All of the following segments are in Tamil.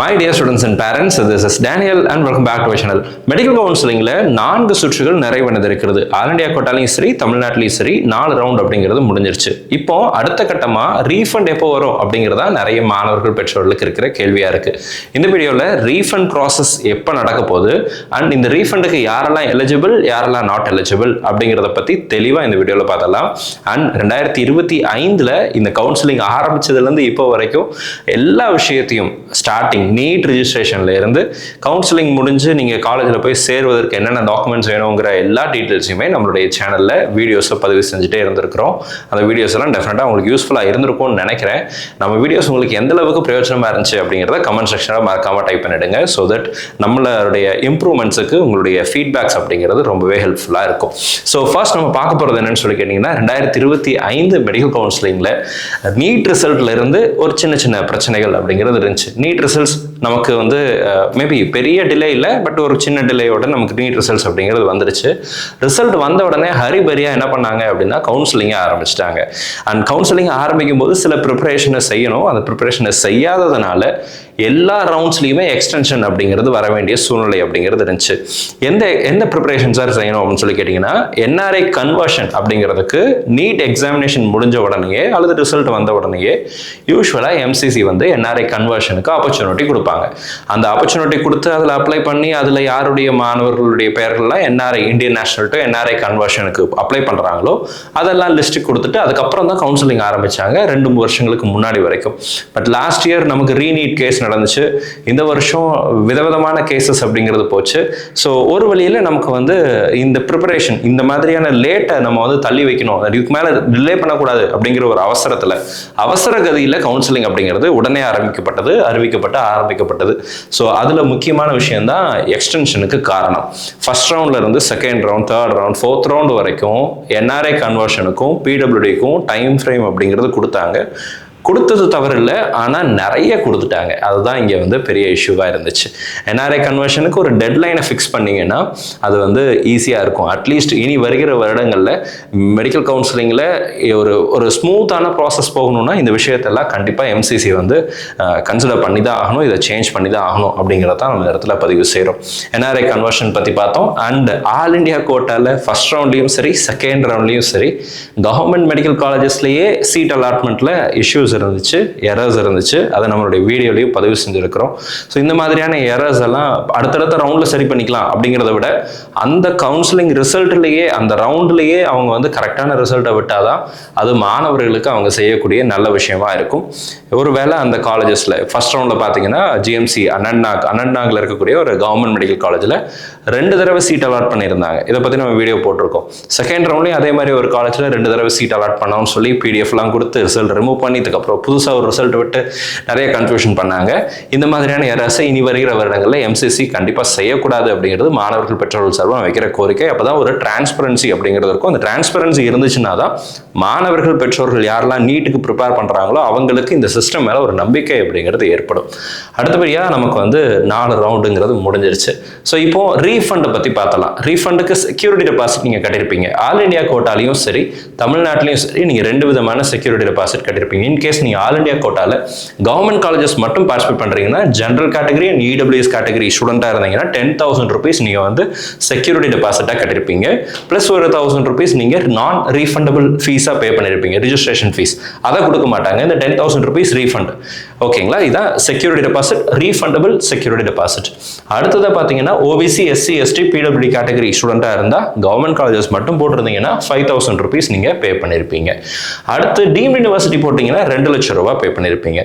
My dear students and parents, this is Daniel and welcome back to our channel. Medical counseling-ல 4 சுற்றுகள் நிறைவடைந்திருக்கிறது. ஆல் இந்தியா கோட்டாலையும் சரி, தமிழ்நாட்டிலையும் சரி 4 ரவுண்ட் அப்படிங்கிறது முடிஞ்சிருச்சு. இப்போ அடுத்த கட்டமா ரீஃபண்ட் எப்போ வரும் அப்படிங்கிறதா நிறைய மாணவர்கள் பெற்றோர்களுக்கு இருக்கிற கேள்வியா இருக்கு. இந்த வீடியோல ரீஃபண்ட் ப்ராசஸ் எப்போ நடக்க போகுது அண்ட் இந்த ரீஃபண்டுக்கு யாரெல்லாம் எலிஜிபிள், யாரெல்லாம் நாட் எலிஜிபிள் அப்படிங்கிறத பத்தி தெளிவா இந்த வீடியோல பார்த்தலாம். அண்ட் 2025ல இந்த கவுன்சிலிங் ஆரம்பிச்சதுலேருந்து இப்போ வரைக்கும் எல்லா விஷயத்தையும் ஸ்டார்டிங் நீட் ரிஜிஸ்ட்ரேஷன்ல இருந்து கவுன்சிலிங் முடிஞ்சு நீங்க காலேஜில் போய் சேர்வதற்கு என்னென்ன டாக்குமெண்ட்ஸ் வேணுங்கிற எல்லா டீட்டெயில்ஸுமே நம்மளுடைய சேனல்ல வீடியோஸை பதிவு செஞ்சுட்டே இருந்திருக்கிறோம். அந்த வீடியோஸ் எல்லாம் டெஃபினட்டா உங்களுக்கு யூஸ்ஃபுல்லா இருந்திருக்கும்னு நினைக்கிறேன். நம்ம வீடியோஸ் உங்களுக்கு எந்த அளவுக்கு பிரயோஜனமா இருந்துச்சு அப்படிங்கிறத கமெண்ட் செக்ஷன்ல மறக்காம டைப் பண்ணிடுங்க. ஸோ தட் நம்மளுடைய இம்ப்ரூவ்மெண்ட்ஸுக்கு உங்களுடைய ஃபீட்பேக்ஸ் அப்படிங்கிறது ரொம்பவே ஹெல்ப்ஃபுல்லா இருக்கும். ஸோ ஃபர்ஸ்ட் நம்ம பார்க்க போறது என்னன்னு சொல்லி கேட்டீங்கன்னா 2025 மெடிக்கல் கவுன்சிலிங்ல நீட் ரிசல்ட்ல இருந்து ஒரு சின்ன சின்ன பிரச்சனைகள் அப்படிங்கிறது இருந்துச்சு. நீட் ரிசல்ட்ஸ் நமக்கு வந்து மேபி பெரிய டிலே இல்லை, பட் ஒரு சின்ன டிலேயோட நமக்கு நீட் ரிசல்ட்ஸ் அப்படிங்கிறது வந்துடுச்சு. ரிசல்ட் வந்த உடனே ஹரிபரியா என்ன பண்ணாங்க அப்படின்னா கவுன்சிலிங்கை ஆரம்பிச்சிட்டாங்க. அண்ட் கவுன்சிலிங் ஆரம்பிக்கும் போது சில ப்ரிப்பரேஷனை செய்யணும். அந்த ப்ரிப்பரேஷனை செய்யாததுனால எல்லா ரவுண்ட்ஸ்லையுமே எக்ஸ்டென்ஷன் அப்படிங்கிறது வர வேண்டிய சூழ்நிலை அப்படிங்கிறது இருந்துச்சு. எந்த ப்ரிப்பரேஷன் சார் செய்யணும் அப்படின்னு சொல்லி கேட்டிங்கன்னா, என்ஆர்ஐ கன்வர்ஷன் அப்படிங்கிறதுக்கு நீட் எக்ஸாமினேஷன் முடிஞ்ச உடனேயே அல்லது ரிசல்ட் வந்த உடனேயே யூஸ்வலாக எம்சிசி வந்து என்ஆர்ஐ கன்வர்ஷனுக்கு ஆப்பர்ச்சுனிட்டி கொடுப்பாங்க. அந்த ஆப்பர்ச்சுனிட்டி கொடுத்து அதில் அப்ளை பண்ணி அதில் யாருடைய மாணவர்களுடைய பெயர்கள்லாம் NRI Indian national to NRI கன்வர்ஷனுக்கு அப்ளை பண்ணுறாங்களோ அதெல்லாம் லிஸ்ட்டு கொடுத்துட்டு அதுக்கப்புறம் தான் கவுன்சிலிங் ஆரம்பித்தாங்க 2-3 வருஷங்களுக்கு முன்னாடி வரைக்கும். பட் லாஸ்ட் இயர் நமக்கு ரீநீட் கேஸ் நடந்துச்சு. இந்த வருஷம் விதவிதமான கேசஸ் அப்படிங்கிறது போச்சு. ஸோ ஒரு வழியில் நமக்கு வந்து இந்த ப்ரிப்பரேஷன் இந்த மாதிரியான லேட்டை நம்ம வந்து தள்ளி வைக்கணும், இதுக்கு மேலே டிலே பண்ணக்கூடாது அப்படிங்கிற ஒரு அவசர கதியில் கவுன்சிலிங் அப்படிங்கிறது உடனே ஆரம்பிக்கப்பட்டது. ஸோ அதில் முக்கியமான விஷயம் தான் எக்ஸ்டென்ஷனுக்கு காரணம். ஃபர்ஸ்ட் ரவுண்ட்ல இருந்து second round, third round, fourth round வரைக்கும் என்ஆர்ஐ கன்வர்ஷனுக்கும் பிடபிள்யூடிக்கும் டைம் ஃப்ரேம் அப்படிங்கிறது கொடுத்தது தவறு இல்லை, ஆனால் நிறைய கொடுத்துட்டாங்க. அதுதான் இங்கே வந்து பெரிய இஷ்யூவாக இருந்துச்சு. என்ஆர்ஐ கன்வர்ஷனுக்கு ஒரு டெட்லைனை ஃபிக்ஸ் பண்ணிங்கன்னா அது வந்து ஈஸியாக இருக்கும். அட்லீஸ்ட் இனி வருகிற வருடங்களில் மெடிக்கல் கவுன்சிலிங்கில் ஒரு ஸ்மூத்தான ப்ராசஸ் போகணும்னா இந்த விஷயத்தெல்லாம் கண்டிப்பாக எம்சிசி வந்து கன்சிடர் பண்ணி தான் ஆகணும், இதை சேஞ்ச் பண்ணி தான் ஆகணும் அப்படிங்கிறதான் நம்ம இடத்துல பதிவு செய்கிறோம். என்ஆர்ஐ கன்வர்ஷன் பற்றி பார்த்தோம். அண்ட் ஆல் இண்டியா கோட்டாவில் ஃபர்ஸ்ட் ரவுண்ட்லையும் சரி செகண்ட் ரவுண்ட்லையும் சரி கவர்மெண்ட் மெடிக்கல் காலேஜஸ்லேயே சீட் அலாட்மெண்ட்டில் இஷ்யூஸ் இருந்துச்சு, எரர்ஸ் இருந்துச்சு. அதை நம்மளுடைய வீடியோலையும் பதிவு செஞ்சிருக்கிறோம். ஸோ இந்த மாதிரியான எரர்ஸ் எல்லாம் அடுத்தடுத்த ரவுண்டில் சரி பண்ணிக்கலாம் அப்படிங்கிறத விட அந்த கவுன்சிலிங் ரிசல்ட்லேயே அந்த ரவுண்ட்லேயே அவங்க வந்து கரெக்டான ரிசல்ட்டை விட்டாதான் அது மாணவர்களுக்கு அவங்க செய்யக்கூடிய நல்ல விஷயமா இருக்கும். ஒருவேளை அந்த காலேஜஸில் ஃபர்ஸ்ட் ரவுண்டில் பார்த்தீங்கன்னா ஜிஎம்சி அனந்த்நாக்ல இருக்கக்கூடிய ஒரு கவர்மெண்ட் மெடிக்கல் காலேஜில் 2 தடவை சீட் அலாட் பண்ணியிருந்தாங்க. இதை பற்றி நம்ம வீடியோ போட்டிருக்கோம். செகண்ட் ரவுண்ட்லேயும் அதே மாதிரி ஒரு காலேஜில் 2 தடவை சீட் அலாட் பண்ணோம்னு சொல்லி பிடிஎஃப்லாம் கொடுத்து ரிசல்ட் ரிமூவ் பண்ணிதுக்கப்புறம் புதுசாக ஒரு ரிசல்ட் விட்டு நிறைய கன்ஃபியூஷன் பண்ணாங்க. இந்த மாதிரியான எரர்ஸை இனி வருகிற வருடங்களில் எம்சிசி கண்டிப்பாக செய்யக்கூடாது அப்படிங்கிறது மாணவர்கள் பெற்றோர்கள் சார்பாக வைக்கிற கோரிக்கை. அப்போதான் ஒரு டிரான்ஸ்பரன்சி அப்படிங்கிறது இருக்கும். அந்த டிரான்ஸ்பரன்சி இருந்துச்சுன்னா தான் மாணவர்கள் பெற்றோர்கள் யாரெல்லாம் நீட்டுக்கு ப்ரிப்பேர் பண்ணுறாங்களோ அவங்களுக்கு இந்த சிஸ்டம் மேலே ஒரு நம்பிக்கை அப்படிங்கிறது ஏற்படும். அடுத்தபடியாக நமக்கு வந்து 4 ரவுண்டுங்கிறது முடிஞ்சிருச்சு. ஸோ இப்போ ரீஃபண்டை பற்றி பார்த்தலாம். ரீஃபண்டுக்கு செக்யூரிட்டி டெபாசிட் நீங்கள் கட்டியிருப்பீங்க. ஆல் இண்டியா கோட்டாலையும் சரி தமிழ்நாட்டிலையும் சரி நீங்கள் 2 விதமான செக்யூரிட்டி டெபாசிட் கட்டியிருப்பீங்க. இன்கேஸ் நீங்கள் ஆல் இண்டியா கோட்டாவில் கவர்மெண்ட் காலேஜஸ் மட்டும் பார்ட்டிசிபேட் பண்ணுறீங்கன்னா general category and EWS category ஸ்டூடெண்ட்டாக இருந்தீங்கன்னா 10,000 rupees நீங்கள் வந்து செக்யூரிட்டி டெபாசிட்டாக கட்டியிருப்பீங்க. ப்ளஸ் ஒரு 1,000 rupees நீங்கள் நான் ரீஃபண்டபிள் ஃபீஸாக பே பண்ணியிருப்பீங்க, ரிஜிஸ்ட்ரேஷன் ஃபீஸ். அதை கொடுக்க மாட்டாங்க. இந்த 10,000 rupees ரீஃபண்ட். ஓகேங்களா? இதான் security deposit, refundable security deposit. அடுத்ததாக பார்த்தீங்கன்னா OBC SC ST PWD category ஸ்டூடெண்ட்டாக இருந்தால் கவர்மெண்ட் காலேஜஸ் மட்டும் போட்டிருந்தீங்கன்னா 5,000 rupees நீங்கள் பே பண்ணியிருப்பீங்க. அடுத்து டீம்டு யூனிவர்சிட்டி போட்டிங்கன்னா 2 லட்சம் ரூபாய் பே பண்ணியிருப்பீங்க.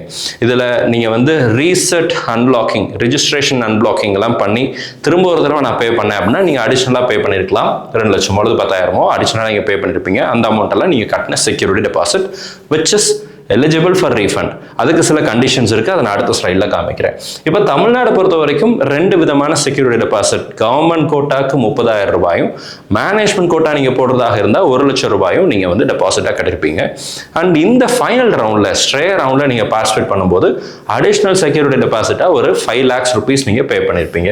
இதில் நீங்கள் வந்து ரீசெட் அன்பிளாக்கிங், ரிஜிஸ்ட்ரேஷன் அன்பிளாக்கிங் எல்லாம் பண்ணி திரும்ப ஒரு தடவை நான் பே பண்ணேன் அப்படின்னா நீங்கள் அடிஷனலாக பே பண்ணியிருக்கலாம். 2 லட்சமோ 10,000மோ அடிஷனலாக நீங்கள் பே பண்ணியிருப்பீங்க. அந்த அமௌண்ட்டெல்லாம் நீங்கள் கட்டின security deposit which is eligible for refund. அதுக்கு சில கண்டிஷன்ஸ் இருக்குது, அதை நான் அடுத்த ஸ்லைடில் காமிக்கிறேன். இப்போ தமிழ்நாடு பொறுத்த வரைக்கும் 2 விதமான செக்யூரிட்டி டெபாசிட். கவர்மெண்ட் கோட்டாக்கு 30,000 ரூபாயும், மேனேஜ்மெண்ட் கோட்டா நீங்கள் போடுறதாக இருந்தால் 1 லட்சம் ரூபாயும் நீங்கள் வந்து டெபாசிட்டாக கட்டிருப்பீங்க. அண்ட் இந்த ஃபைனல் ரவுண்டில் ஸ்ட்ரே ரவுண்டில் நீங்கள் பார்ட்டிசிபேட் பண்ணும்போது அடிஷ்னல் செக்யூரிட்டி டெபாசிட்டாக ஒரு 5 lakhs rupees நீங்கள் பே பண்ணியிருப்பீங்க.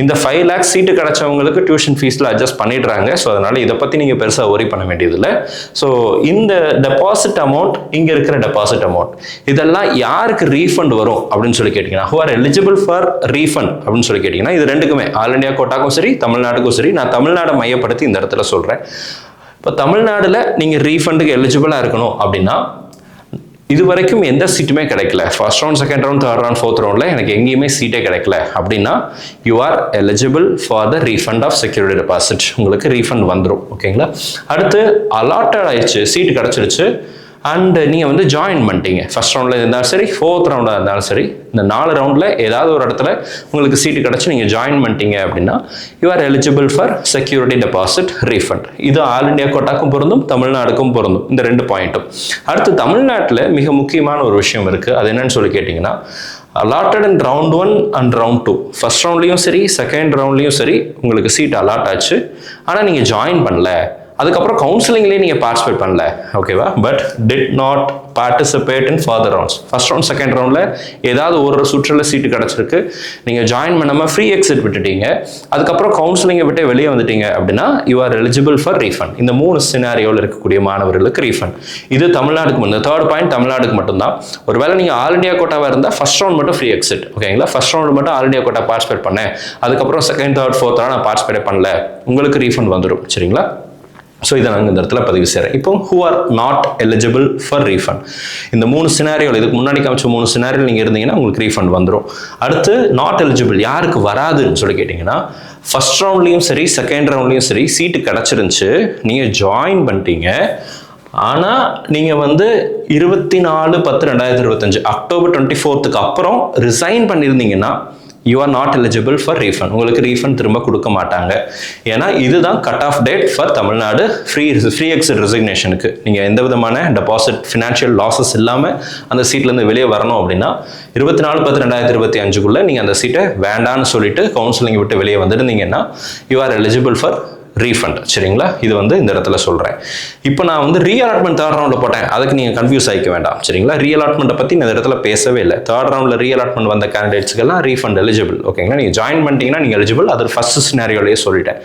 இந்த 5 lakhs சீட்டு கிடைச்சவங்களுக்கு டியூஷன் ஃபீஸில் அட்ஜஸ்ட் பண்ணிடுறாங்க. ஸோ அதனால் இதை பற்றி நீங்கள் பெருசாக ஒரி பண்ண வேண்டியதில்லை. ஸோ இந்த டெபாசிட் அமௌண்ட் இங்கே இருக்கிற டெபாசிட் டெபாசிட் அமௌண்ட். இதெல்லாம் யாருக்கு ரீஃபண்ட் வரும் அப்படின்னு சொல்லி கேட்டிங்கன்னா, who are eligible for refund அப்படின்னு சொல்லி கேட்டிங்கன்னா, இது ரெண்டுக்குமே ஆல் இண்டியா கோட்டாக்கும் சரி தமிழ்நாட்டுக்கும் சரி. நான் தமிழ்நாடை மையப்படுத்தி இந்த இடத்துல சொல்கிறேன். இப்போ தமிழ்நாடுல நீங்கள் ரீஃபண்டுக்கு எலிஜிபிளாக இருக்கணும் அப்படின்னா, இது வரைக்கும் எந்த சீட்டுமே கிடைக்கல, first round, second round, third round, fourth ரவுண்டில் எனக்கு எங்கேயுமே சீட்டே கிடைக்கல அப்படின்னா, you are eligible for the refund of security deposit. உங்களுக்கு ரீஃபண்ட் வந்துடும். ஓகேங்களா? அடுத்து அலாட்டட் ஆயிடுச்சு, சீட்டு கிடச்சிருச்சு அண்ட் நீங்கள் வந்து ஜாயின் பண்ணிட்டீங்க. ஃபர்ஸ்ட் ரவுண்டில் இருந்தாலும் சரி, ஃபோர்த் ரவுண்டாக இருந்தாலும் சரி, இந்த 4 ரவுண்டில் ஏதாவது ஒரு இடத்துல உங்களுக்கு சீட்டு கிடச்சி நீங்கள் ஜாயின் பண்ணிட்டீங்க அப்படின்னா, you are eligible for security deposit refund. இது ஆல் இண்டியா கோட்டாக்கும் பொருந்தும், தமிழ்நாடுக்கும் பொருந்தும், இந்த 2 பாயிண்ட்டும். அடுத்து தமிழ்நாட்டில் மிக முக்கியமான ஒரு விஷயம் இருக்குது. அது என்னன்னு சொல்லி கேட்டிங்கன்னா, allotted in round 1 and round 2. First ரவுண்ட்லையும் சரி, செகண்ட் ரவுண்ட்லையும் சரி உங்களுக்கு சீட் அலாட் ஆச்சு. ஆனால் நீங்கள் ஜாயின் பண்ணல, அதுக்கப்புறம் கவுன்சிலிங்லேயே நீங்கள் பார்ட்டிசிபேட் பண்ணல, ஓகேவா? But did not participate in further rounds. First round, second ரவுண்டில் ஏதாவது ஒரு சுற்றில் சீட்டு கிடச்சிருக்கு, நீங்கள் ஜாயின் பண்ணாமல் ஃப்ரீ எக்ஸிட் விட்டுட்டீங்க, அதுக்கப்புறம் கவுன்சிலிங்கை விட்டு வெளியே வந்துட்டீங்க அப்படின்னா, you are eligible for refund. இந்த 3 சினாரியோவில் இருக்கக்கூடிய மாணவர்களுக்கு ரீஃபண்ட். இது தமிழ்நாடுக்கு மட்டும். தேர்ட் பாயிண்ட் தமிழ்நாடுக்கு மட்டும்தான். ஒருவேளை நீங்கள் ஆல் இண்டியா கோட்டாவாக இருந்தால் ஃபர்ஸ்ட் ரவுண்ட் மட்டும் ஃப்ரீ எக்ஸிட், ஓகேங்களா? ஃபர்ஸ்ட் ரவுண்ட் மட்டும் ஆல் இண்டியா கோட்டா பார்ட்டிசிபேட் பண்ணேன், அதுக்கப்புறம் செகண்ட், தேர்ட், ஃபோர்த் நான் பார்ட்டிசிபேட் பண்ணல, உங்களுக்கு ரீஃபண்ட் வந்துடும். சரிங்களா? ஸோ இதை நாங்கள் இந்த இடத்துல பதிவு செய்கிறேன். இப்போ who are not eligible for refund, இந்த 3 சினாரியோவில், இதுக்கு முன்னாடி காமிச்ச 3 சினாரியோவில் நீங்கள் இருந்தீங்கன்னா உங்களுக்கு ரீஃபண்ட் வந்துடும். அடுத்து நாட் எலிஜிபிள் யாருக்கு வராதுன்னு சொல்லி கேட்டிங்கன்னா, ஃபர்ஸ்ட் ரவுண்ட்லேயும் சரி, செகண்ட் ரவுண்ட்லேயும் சரி சீட்டு கிடச்சிருந்துச்சு, நீங்கள் ஜாயின் பண்ணிட்டீங்க, ஆனால் நீங்கள் வந்து 24/10/2025 அக்டோபர் 24க்கு அப்புறம் ரிசைன் பண்ணியிருந்தீங்கன்னா, you are not eligible for refund. உங்களுக்கு ரீஃபண்ட் திரும்ப கொடுக்க மாட்டாங்க. ஏன்னா இதுதான் cut off date for Tamil Nadu free exit ரெசிக்னேஷனுக்கு. நீங்கள் எந்த விதமான டெபாசிட் ஃபினான்ஷியல் லாஸஸ் இல்லாமல் அந்த சீட்லேருந்து வெளியே வரணும் அப்படின்னா 24/10/2025 நீங்கள் அந்த சீட்டை வேண்டான்னு சொல்லிட்டு கவுன்சிலிங் விட்டு வெளியே வந்துருந்தீங்கன்னா, you are eligible for refund. சரிங்களா? இது வந்து இந்த இடத்துல சொல்கிறேன். இப்போ நான் வந்து ரீஅலாட்மெண்ட் தேர்ட் ரவுண்டில் போட்டேன், அதுக்கு நீங்கள் கன்ஃபியூஸ் ஆகிக்க வேண்டாம். சரிங்களா? ரீஅலாட்மெண்ட்டை பற்றி நான் இந்த இடத்துல பேசவே இல்லை. தேர்ட் ரவுண்டில் ரீஅலாட்மெண்ட் வந்த கேண்டிடேட்ஸ்க்கெல்லாம் ரீஃபண்ட் எலிஜிபிள். ஓகேங்களா? நீங்கள் ஜாயின் பண்ணிட்டீங்கன்னா நீங்கள் எலிஜிபிள். அது ஃபர்ஸ்ட் சினாரியோலேயே சொல்லிட்டேன்.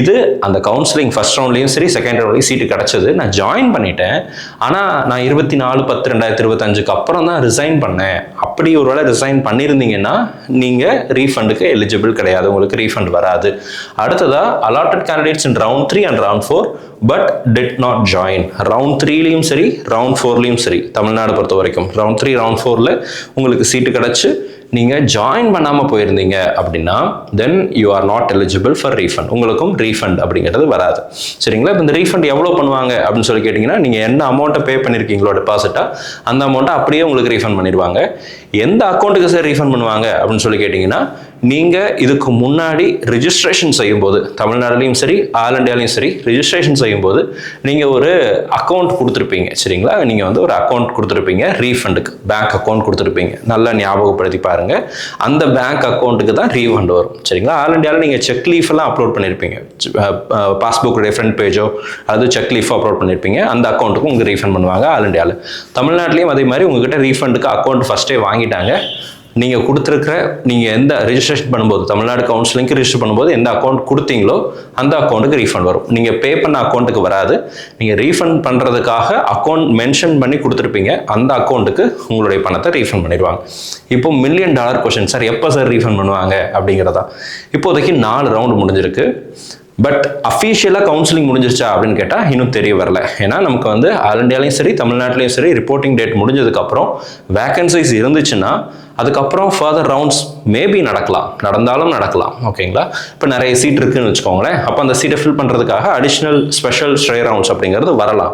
இது அந்த கவுன்சிலிங் ஃபர்ஸ்ட் ரவுண்ட்லேயும் சரி, செகண்ட் ரவுண்ட்லேயும் சீட்டு கிடச்சது, நான் ஜாயின் பண்ணிட்டேன், ஆனால் நான் 24/10/2025 அப்புறம் தான் ரிசைன் பண்ணேன். அப்படி ஒரு வேளை ரிசைன் பண்ணியிருந்தீங்கன்னா நீங்கள் ரீஃபண்டுக்கு எலிஜிபிள் கிடையாது, உங்களுக்கு ரீஃபண்ட் வராது. அடுத்ததாக allotted candidates in round 3 and round 4 but did not join. round 3லயும் சரி, round 4லயும் சரி, தமிழ்நாடு பொறுத்த வரைக்கும் round 3, round 4ல உங்களுக்கு சீட்டு கிடைச்சு நீங்கள் ஜாயின் பண்ணாமல் போயிருந்தீங்க அப்படின்னா, then you are not eligible for refund. உங்களுக்கும் ரீஃபண்ட் அப்படிங்கிறது வராது. சரிங்களா? இப்போ இந்த ரீஃபண்ட் எவ்வளோ பண்ணுவாங்க அப்படின்னு சொல்லி கேட்டிங்கன்னா, நீங்கள் என்ன அமௌண்ட்டை பே பண்ணியிருக்கீங்களோ டெபாசிட்டாக, அந்த அமௌண்ட்டை அப்படியே உங்களுக்கு ரீஃபண்ட் பண்ணிடுவாங்க. எந்த அக்கௌண்ட்டுக்கு சார் ரீஃபண்ட் பண்ணுவாங்க அப்படின்னு சொல்லி கேட்டிங்கன்னா, நீங்கள் இதுக்கு முன்னாடி ரிஜிஸ்ட்ரேஷன் செய்யும்போது, தமிழ்நாடுலையும் சரி, ஆல் இண்டியாலையும் சரி, ரிஜிஸ்ட்ரேஷன் செய்யும்போது நீங்கள் ஒரு அக்கௌண்ட் கொடுத்துருப்பீங்க. சரிங்களா? நீங்கள் வந்து ஒரு அக்கௌண்ட் கொடுத்துருப்பீங்க, ரீஃபண்டுக்கு பேங்க் அக்கௌண்ட் கொடுத்துருப்பீங்க. நல்லா ஞாபகப்படுத்தி பாருங்க. அந்த பேங்க் அக்கௌண்ட்டுக்கு தான் ரீஃபண்ட் வரும். சரிங்களா? ஆல் இண்டியாவில் நீங்கள் செக் லீஃப் எல்லாம் அப்லோட் பண்ணியிருப்பீங்க, பாஸ்புக்குடைய ஃப்ரண்ட் பேஜோ அது செக் லீஃபோ அப்லோட் பண்ணியிருப்பீங்க. அந்த அக்கௌண்ட்டுக்கும் உங்களுக்கு ரீஃபண்ட் பண்ணுவாங்க ஆல் இண்டியாவில். தமிழ்நாட்டிலையும் அதே மாதிரி உங்ககிட்ட ரீஃபண்டுக்கு அக்கௌண்ட் ஃபஸ்ட்டே வாங்கிட்டாங்க. நீங்கள் கொடுத்துருக்கிற, நீங்கள் எந்த ரிஜிஸ்ட்ரேஷன் பண்ணும்போது, தமிழ்நாடு கவுன்சிலிங்க்கு ரிஜிஸ்டர் பண்ணும்போது எந்த அக்கௌண்ட் கொடுத்தீங்களோ அந்த அக்கௌண்ட்டுக்கு ரீஃபண்ட் வரும். நீங்கள் பே பண்ண அக்கௌண்ட்டுக்கு வராது. நீங்கள் ரீஃபண்ட் பண்ணுறதுக்காக அக்கௌண்ட் மென்ஷன் பண்ணி கொடுத்துருப்பீங்க, அந்த அக்கௌண்ட்டுக்கு உங்களுடைய பணத்தை ரீஃபண்ட் பண்ணிடுவாங்க. இப்போ $1 மில்லியன் கொஸ்டின், சார் எப்போ சார் ரீஃபண்ட் பண்ணுவாங்க அப்படிங்கிறதா. இப்போதைக்கு 4 ரவுண்டு முடிஞ்சிருக்கு. பட் அஃபீஷியலாக கவுன்சிலிங் முடிஞ்சிருச்சா அப்படின்னு கேட்டால் இன்னும் தெரிய வரல. ஏன்னா நமக்கு வந்து ஆல் இண்டியாலையும் சரி, தமிழ்நாட்டிலையும் சரி, ரிப்போர்ட்டிங் டேட் முடிஞ்சதுக்கப்புறம் வேகன்சிஸ் இருந்துச்சுன்னா அதுக்கப்புறம் ஃபர்தர் ரவுண்ட்ஸ் மேபி நடந்தாலும் நடக்கலாம். ஓகேங்களா? இப்போ நிறைய சீட் இருக்குன்னு வச்சுக்கோங்களேன். அப்போ அந்த சீட்டை ஃபில் பண்ணுறதுக்காக அடிஷ்னல் ஸ்பெஷல் ஸ்ட்ரே ரவுண்ட்ஸ் அப்படிங்கிறது வரலாம்.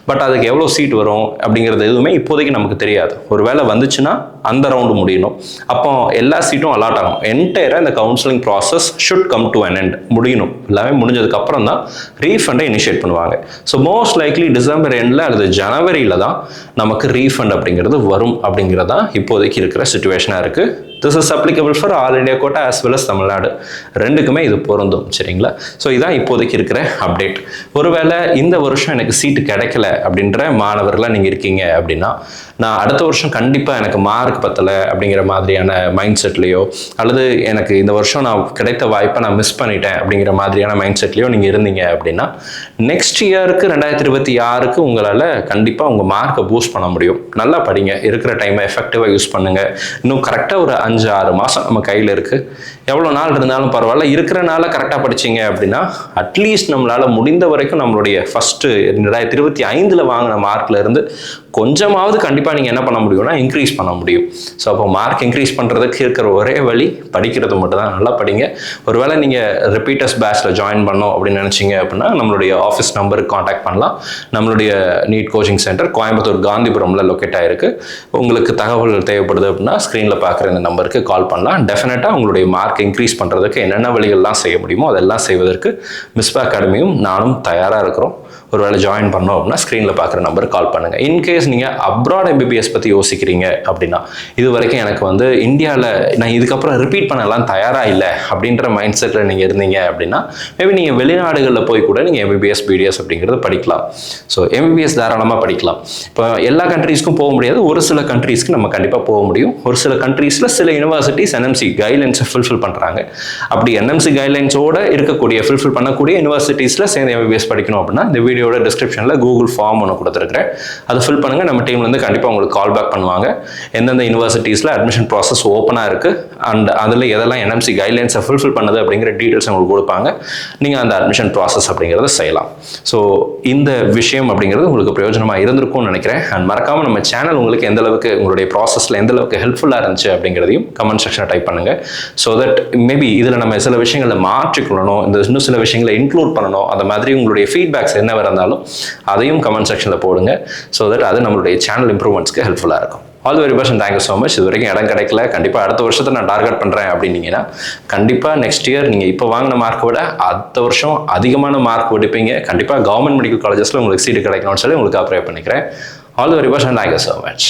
பட் அதுக்கு எவ்வளோ சீட் வரும் அப்படிங்கிறது எதுவுமே இப்போதைக்கு நமக்கு தெரியாது. ஒரு வேளை வந்துச்சுன்னா அந்த ரவுண்டு முடியணும். அப்போ எல்லா சீட்டும் அலாட் ஆகும். என்டையராக இந்த counselling process should come to an end, முடியணும். எல்லாமே முடிஞ்சதுக்கு அப்புறம் தான் ரீஃபண்டை இனிஷியேட் பண்ணுவாங்க. ஸோ மோஸ்ட் லைக்லி டிசம்பர் எண்டில் அல்லது ஜனவரியில் தான் நமக்கு ரீஃபண்ட் அப்படிங்கிறது வரும் அப்படிங்கிறதா இப்போதைக்கு இருக்கிற சிச்சுவேஷனாக இருக்குது. This is applicable for all India quota as well as Tamil Nadu, ரெண்டுக்குமே இது பொருந்தும். சரிங்களா? ஸோ இதான் இப்போதைக்கு இருக்கிற அப்டேட். ஒருவேளை இந்த வருஷம் எனக்கு சீட்டு கிடைக்கல அப்படின்ற மாணவர்களாக நீங்கள் இருக்கீங்க அப்படின்னா, நான் அடுத்த வருஷம் கண்டிப்பாக எனக்கு மார்க் பத்தலை அப்படிங்கிற மாதிரியான மைண்ட் செட்லேயோ, அல்லது எனக்கு இந்த வருஷம் நான் கிடைத்த வாய்ப்பை நான் மிஸ் பண்ணிட்டேன் அப்படிங்கிற மாதிரியான மைண்ட் செட்லேயோ நீங்கள் இருந்தீங்க அப்படின்னா, நெக்ஸ்ட் இயருக்கு 2026க்கு உங்களால் கண்டிப்பாக உங்கள் மார்க்கை பூஸ்ட் பண்ண முடியும். நல்லா படிங்க, இருக்கிற டைமை எஃபெக்டிவாக யூஸ் பண்ணுங்கள். இன்னும் கரெக்டாக ஒரு 5-6 மாதம் நம்ம கையில் இருக்குது. எவ்வளோ நாள் இருந்தாலும் பரவாயில்ல, இருக்கிற நாளை கரெக்டாக படிச்சிங்க அப்படின்னா அட்லீஸ்ட் நம்மளால் முடிந்த வரைக்கும் நம்மளுடைய ஃபஸ்ட்டு 2025 வாங்கின மார்க்கில் இருந்து கொஞ்சமாவது கண்டிப்பாக நீங்கள் என்ன பண்ண முடியும்னா இன்க்ரீஸ் பண்ண முடியும். ஸோ அப்போ மார்க் இன்க்ரீஸ் பண்ணுறதுக்கு இருக்கிற ஒரே வழி படிக்கிறது மட்டும் தான். நல்லா படிங்க. ஒருவேளை நீங்கள் ரிப்பீட்டர்ஸ் பேட்சில் ஜாயின் பண்ணோம் அப்படின்னு நினச்சிங்க அப்படின்னா நம்மளுடைய ஆஃபீஸ் நம்பருக்கு காண்டாக்ட் பண்ணலாம். நம்மளுடைய நீட் கோச்சிங் சென்டர் கோயம்புத்தூர் காந்திபுரமில் லொக்கேட் ஆகிருக்கு. உங்களுக்கு தகவல்கள் தேவைப்படுது அப்படின்னா ஸ்க்ரீனில் பார்க்குற இந்த நம்பருக்கு கால் பண்ணலாம். டெஃபினட்டாக உங்களுடைய மார்க் இன்க்ரீஸ் பண்ணுறதுக்கு என்னென்ன வழிகள்லாம் செய்ய முடியுமோ அதெல்லாம் செய்வதற்கு மிஸ்பா அகாடமியும் நானும் தயாராக இருக்கிறோம். ஒருவேளை ஜாயின் பண்ணோம் அப்படின்னா ஸ்க்ரீனில் பார்க்குற நம்பருக்கு கால் பண்ணுங்கள். இன்கேஸ் நீங்கள் அப்ராட் MBBS பற்றி யோசிக்கிறீங்க அப்படின்னா, இது வரைக்கும் எனக்கு வந்து இந்தியாவில் நான் இதுக்கப்புறம் ரிப்பீட் பண்ணலாம் தயாராக இல்லை அப்படின்ற மைண்ட் செட்டில் நீங்கள் இருந்தீங்க அப்படின்னா, மேபி நீங்கள் வெளிநாடுகளில் போய் கூட நீங்கள் MBBS BDS அப்படிங்கிறது படிக்கலாம். ஸோ MBBS தாராளமாக படிக்கலாம். இப்போ எல்லா கண்ட்ரீஸ்க்கும் போக முடியாது, ஒரு சில கண்ட்ரீஸ்க்கு நம்ம கண்டிப்பாக போக முடியும். ஒரு சில கண்ட்ரீஸில் சில யூனிவர்சிட்டிஸ் NMC கைட்லைன்ஸை ஃபுல்ஃபில் பண்ணுறாங்க. அப்படி NMC கைட்லைன்ஸோடு இருக்கக்கூடிய ஃபுல்ஃபில் பண்ணக்கூடிய யூனிவர்சிட்டிஸில் சேர்ந்து MBBS படிக்கணும் அப்படின்னா இந்த வீடியோட டிஸ்கிரிப்ஷனில் கூகுள் ஃபார்ம் ஒன்று கொடுத்துருக்கிறேன். அதை ஃபில் பண்ணுங்கள். நம்ம டீம்லேருந்து கண்டிப்பாக உங்களுக்கு கால் பேக் பண்ணுவாங்க. எந்தெந்த யூனிவர்சிட்டிஸில் அட்மிஷன் ப்ராசஸ் ஓப்பனாக இருக்குது அண்ட் அதில் எதெல்லாம் NMC கைட்லைன்ஸை ஃபுல்ஃபில் பண்ணுது அப்படிங்கிற டீட்டெயில்ஸ் உங்களுக்கு கொடுப்பாங்க. நீங்கள் அந்த அட்மிஷன் ப்ராசஸ் அப்படிங்கிறத செய்யலாம். ஸோ இந்த விஷயம் அப்படிங்கிறது உங்களுக்கு பிரயோஜனமாக இருந்திருக்கும்னு நினைக்கிறேன். அண்ட் மறக்காமல் நம்ம சேனல் உங்களுக்கு எந்த அளவுக்கு உங்களுடைய ப்ராசஸில் எந்த அளவுக்கு ஹெல்ப்ஃபுல்லாக இருந்துச்சு அப்படிங்கிறதையும் கமெண்ட் செக்ஷனில் டைப் பண்ணுங்கள். ஸோ தட் மேபி இதில் நம்ம சில விஷயங்களை மாற்றிக்கொள்ளணும், இந்த இன்னும் சில விஷயங்களை இன்க்ளூட் பண்ணணும், அந்த மாதிரி உங்களுடைய ஃபீட்பேக்ஸ் என்ன இருந்தாலும் அதையும் கமெண்ட் செக்ஷனில் போடுங்க. ஸோ தட் அது நம்மளுடைய சேனல் இம்ப்ரூவ்மெண்ட்ஸ்க்கு ஹெல்ப்ஃபுல்லாக இருக்கும். All very best and thank you so much. இது வரைக்கும் இடம் கிடைக்கல, கண்டிப்பாக அடுத்த வருஷத்தை நான் டார்கெட் பண்ணுறேன் அப்படின்னீங்கன்னா கண்டிப்பாக நெக்ஸ்ட் இயர் நீங்கள் இப்போ வாங்கின மார்க்கை விட அடுத்த வருஷம் அதிகமான மார்க் எடுப்பீங்க. கண்டிப்பாக கவர்மெண்ட் மெடிக்கல் காலேஜஸில் உங்களுக்கு சீட்டு கிடைக்கணும்னு சொல்லி உங்களுக்கு அப்ளை பண்ணிக்கிறேன். All very best and thank you so much.